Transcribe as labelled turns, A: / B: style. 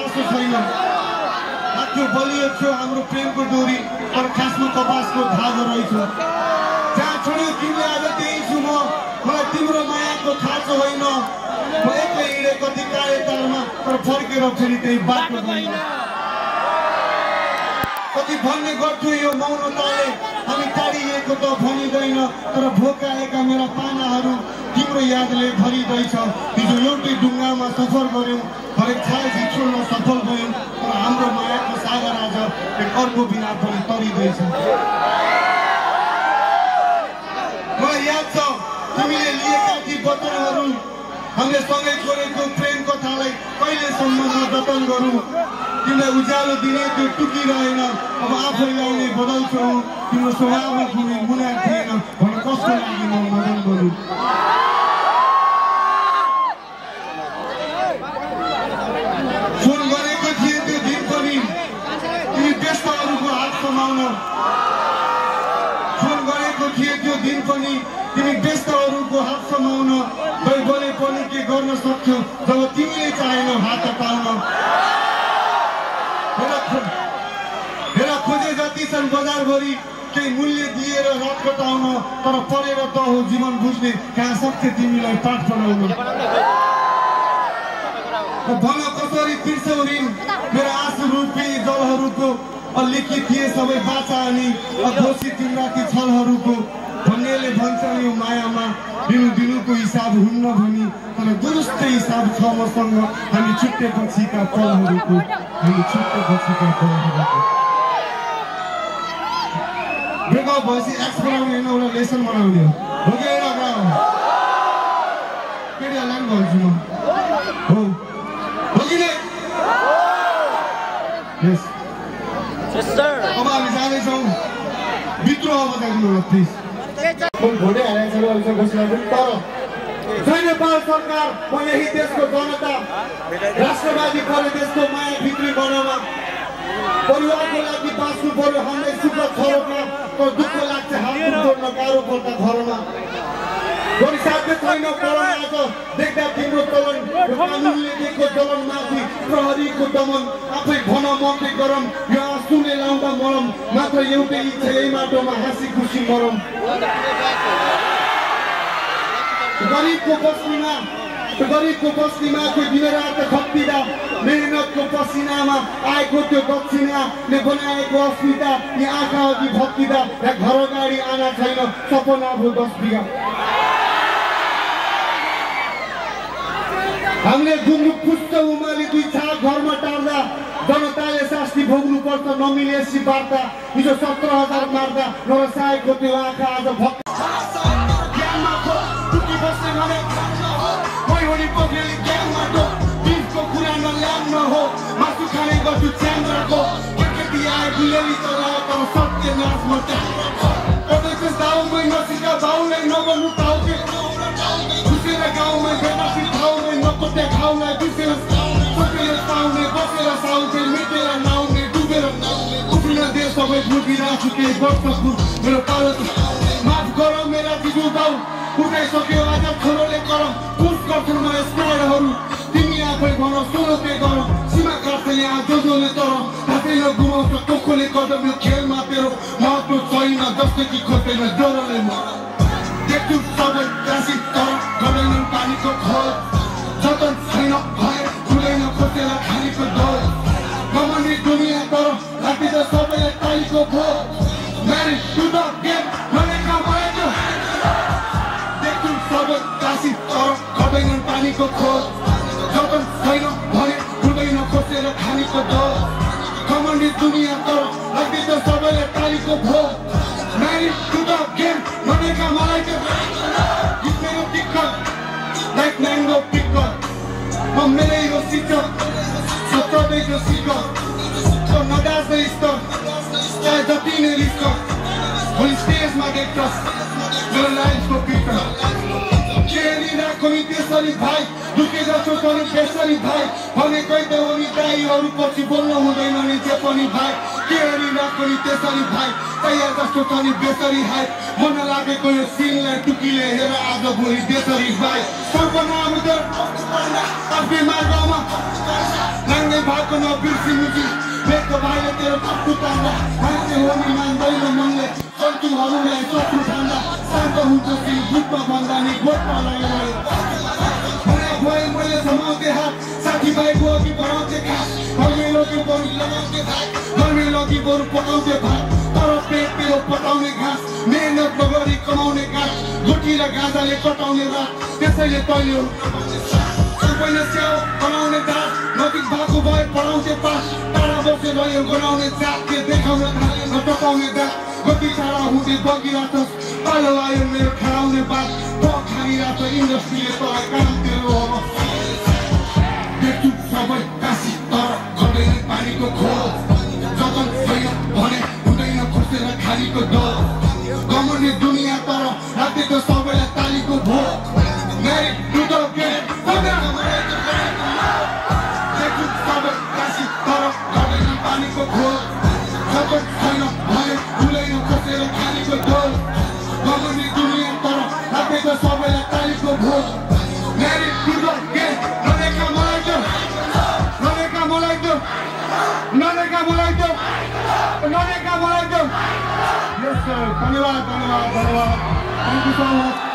A: चासो छैन त्यो बलियो थियो हाम्रो प्रेमको डोरी तर खासमा कपासको धागो रहेछ जहाँ छोड्यो तिमीले आज त्यही छु मलाई तिम्रो मायाको खाँचो होइन म एक्लै हिँडे कति कार्यतालमा तर फर्केर फेरि त्यही बाटो गएन कति भन्ने गर्थ्यो यो मौनताले हामी टाढिएको त भनिँदैन तर भोकाएका मेरा पानाहरू तिम्रो यादले भरिँदैछ हिजो एउटै डुङ्गामा सफर गर्यौँ हरेक छायाजी छोड्न सफल भयौँ तर हाम्रो मायाको सागर आज एक अर्को बिना पनि तरिँदैछ मलाई याद छ तिमीले लिएका ती वचनहरू हामीले सँगै छोडेको प्रेम कथालाई कहिलेसम्म म जतन गरौँ तिमीलाई उज्यालो दिने त्यो टुकिरहेन अब आफै ल्याउने बदल्छौ तिम्रो स्वभावमा कुनै मुना थिएन भन कस्तो लागि म मदन गरौँ फोन गरेको थिएँ त्यो दिन पनि तिमी व्यस्तहरूको हात समाउन फोन गरेको थिएँ त्यो दिन पनि तिमी व्यस्तहरूको हात समाउन दैवले पनि के गर्न सक्थ्यौ जब तिमीले चाहेनौ हात हटाउन हेर खोजे जति छन् बजारभरि केही मूल्य दिएर रात कटाउन तर परेर त हो जीवन बुझ्ने कहाँ सक्छ तिमीलाई पाठ पढाउन भन कसरी तिर्छौ ऋण मेरो आँसु रूपी जलहरूको लिखित थिए सबै बाचा अनि अघोषित तिम्रा ती छलहरूको भन्नेले भन्छन् यो मायामा दिनुको हिसाब हुन्न भनी तर दुरुस्त हिसाब छ मसँग हामी छुट्टेपछिका पलहरूको ब्रेकअप भएपछि एक्स बनाउने होइन एउटा लेसन बनाउने हो कि एउटा केटीहरूलाई पनि भन्छु म हो कि नै अब हामी जाँदैछौँ विद्रोह बजाइदिनु होला प्लिज भोटे हालेको छ घोषणा तर जय नेपाल सरकार म यही देशको जनता राष्ट्रवादी परदेशको माया भित्री बनाउन परिवारको लागि बाँच्नु पर्यो हामीलाई सुख छरोमा तर दुःख लाग्छ हात जोड्न गाह्रो पर्छ घरमा गरिसाध्य छैन करण आज देख्दा तिम्रो चलन कानुनले दिएको जलनमाथि प्रहरीको दमन आफै भन मकै गरम यो आँसुले लाउँदा मरम मात्र एउटै इच्छा यही माटोमा हाँसी खुसी मरम गरीबको बस्तीमा कोही दिन रात खप्पिँदा मेहनतको पसिनामा आएको त्यो दक्षिणाले बनाएको अस्मिता यी आँखा अघि भत्किँदा घर अगाडि आना छैन सपना भो 10 बिघा हामीले गुन्द्रुक पुष्ट उमाली दुई छाप घरमा टार्दा जनताले शास्ति भोग्नु पर्छ नमिलेसी वार्ता हिजो 17,000 मार्दा नरसाएको त्यो आँखा आज बिफको कुरा नल्याउन हो मासु खाने गर्छु च्याङ्ग्राको केटी आए गुलेली चलाए तर सत्य नाचमा प्रदेश गाउँमै नसिका बाउलाई नबन्नु टाउके खुसेर गाउँमै बेनासी ठाउँमै नकोटे खाउलाई बिसेर सोचेर पाउने बसेर साउथे मेटेर नाउने डुबेर उफ्रिन दे सबै भुगिरहेछु केही वर्षको मेरो पालो माफ गर मेरा दिदु बाउ उठाइसक्यो आज छोरोले करम पुस गर्छन् म स्क्वाडहरू तिमी आफै भन सोलो पे गर सीमा काट्छ यहाँ जोजोले तर आफैले गुमाउँछ कोखोले कदम यो खेलमा तेरो महत्त्व छैन जस्तै कि खोज्दैन डरले म देख्छु सबै काशी तर गर्दैनन् पानीको खोज जतन छैन भए खुलेन खोजेर खानीको दर गमनी दुनियाँ तर राखिन्छ सबैलाई तालीको भोज म्यारिज टु द गेम भनेका भएको देख्छु सबै काशी तर गर्दैनन् पानीको खोज जतन छैन भने खुल्दैन खोजेर खानीको दर गमनी दुनियाँ तर राखिन्छ सबैलाई तालीको भोज म्यारिज टु द गेम भनेका मलाई मेरो टिकट लाइक म्याङ्गो पिकट म मेरै हो सिक्क सत्रदैको सिक्क नगाज्दै स्तर चाहे जति नै रिस्क भोलि स्टेजमा देख्छस् मेरो लाइफको पिक्चर खेलिरहेको नखोनी त्यसरी भाइ दुखे जस्तो पनि त्यसरी भाइ भनेकै त हो नि दाइहरू पछि बोल्नु हुँदैन नि जे पनि भाइ के हरि नखोनी त्यसरी भाइ तयार जस्तो पनि बेसरी हाइ मन लागेको यो सिनलाई टुकीले हेर आज भोलि त्यसरी भाइ कल्पना उदर आफ्नै मार्गमा नाङ्गे भएको नबिर्सिनुकी बेको भाइले तेरो कप्पु तान्दा मान्छे हो नि मान्दैन मनले जन्तुहरूलाई सोच्नु ठान्दा शान्त हुन्छ कि दुःखमा भन्दा नि गोठमा लगाएर मैले समाउँथे हात साथीभाइको अघि बढाउँथे खास घरमै लग्यो बरु लगाउँथे भात घरमै लगी बरु पकाउँथे भात तर पेट मेरो पटाउने घाँस मेहनत नगरी कमाउने घाँस गोटी र गाँजाले कटाउने रात त्यसैले तैँले सबैले स्याउ बनाउने दाँत नजिक भएको भए पढाउँथे पास टाढा बसेर यो गराउने जात के देखाउन थाले नटकाउने दाँत गति टाढा हुँदै बगिरहेछस् पालो आयो मेरो खेलाउने बात पक खानिरहेछ इन्डस्ट्रीले तँलाई काम तेरो हो देख्छु सबै काशी तर गर्दैन पानीको खोज जतन छैन भने हुँदैन खोसेर खालीको डर गमर्ने दुनियाँ तर राखेको सबैलाई तालीको भोग मेरी दुधो के देख्छु सबै काशी तर गर्दैन पानीको खोज जतन छैन भने हुँदैन खोसेर खालीको डर गमर्ने दुनियाँ तर राखेको सबैलाई तालीको भोग मेरी दुधो के Yes, sir. Thank you so much.